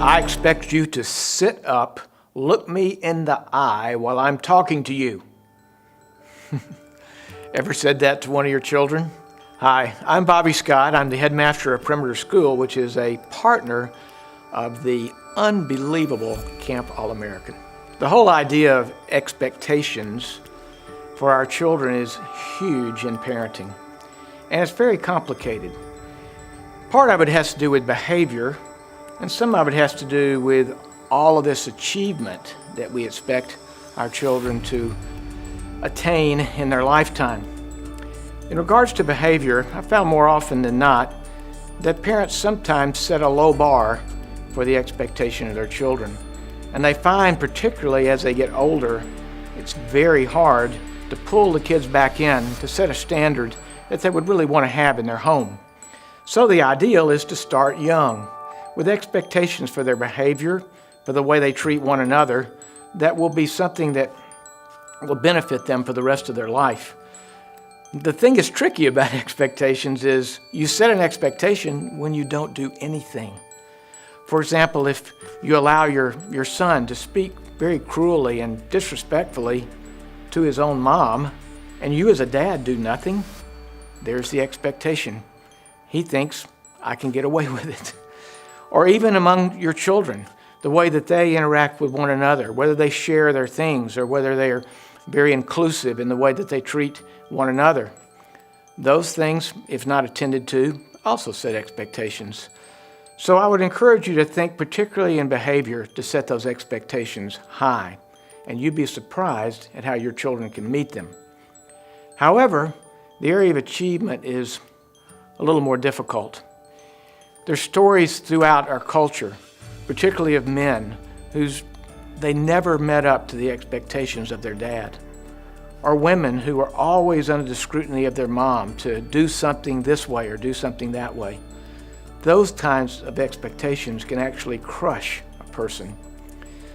I expect you to sit up, look me in the eye while I'm talking to you. Ever said that to one of your children? Hi, I'm Bobby Scott. I'm the headmaster of Perimeter School, which is a partner of the unbelievable Camp All-American. The whole idea of expectations for our children is huge in parenting, and it's very complicated. Part of it has to do with behavior, and some of it has to do with all of this achievement that we expect our children to attain in their lifetime. In regards to behavior, I found more often than not that parents sometimes set a low bar for the expectation of their children. And they find, particularly as they get older, it's very hard to pull the kids back in to set a standard that they would really want to have in their home. So the ideal is to start young, with expectations for their behavior, for the way they treat one another, that will be something that will benefit them for the rest of their life. The thing that's tricky about expectations is you set an expectation when you don't do anything. For example, if you allow your son to speak very cruelly and disrespectfully to his own mom, and you as a dad do nothing, there's the expectation. He thinks, I can get away with it. Or even among your children, the way that they interact with one another, whether they share their things or whether they are very inclusive in the way that they treat one another. Those things, if not attended to, also set expectations. So I would encourage you to think, particularly in behavior, to set those expectations high, and you'd be surprised at how your children can meet them. However, the area of achievement is a little more difficult. There's stories throughout our culture, particularly of men, they never met up to the expectations of their dad, or women who are always under the scrutiny of their mom to do something this way or do something that way. Those kinds of expectations can actually crush a person.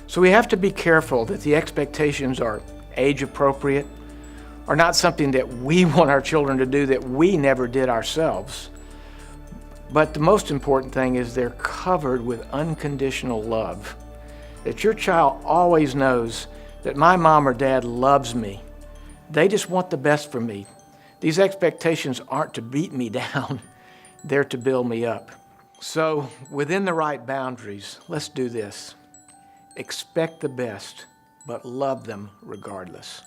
So we have to be careful that the expectations are age appropriate, are not something that we want our children to do that we never did ourselves. But the most important thing is they're covered with unconditional love. That your child always knows that my mom or dad loves me. They just want the best for me. These expectations aren't to beat me down, they're to build me up. So within the right boundaries, let's do this. Expect the best, but love them regardless.